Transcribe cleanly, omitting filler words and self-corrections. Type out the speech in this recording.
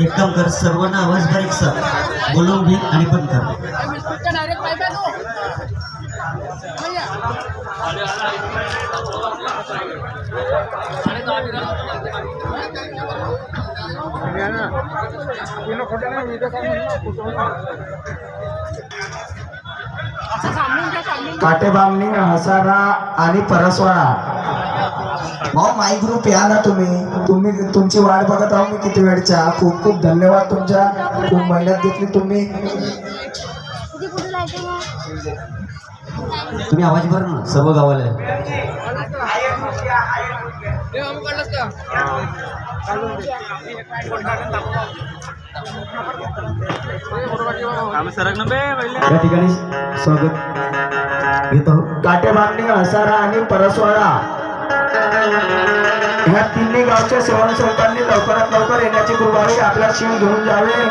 एकदम कर सर्वांना आवाज बारीक सर बोलून घे आणि पण कर. काटेबामणी हसारा आणि परसवाडा भाऊ माई ग्रुप या ना तुम्ही तुमची वाट बघत आहो मी किती वेळच्या. खूप खूप धन्यवाद तुमच्या. खूप मेहनत घेतली तुम्ही. तुम्ही आवाज भर ना सर्व गावाला. या ठिकाणी स्वागत घेतो. काटेबामणी हसारा आणि परसवाडा ह्या तिन्ही गावच्या सेवनसेवकांनी लवकरात लवकर येण्याची कृपा आपला शिव घेऊन जावे.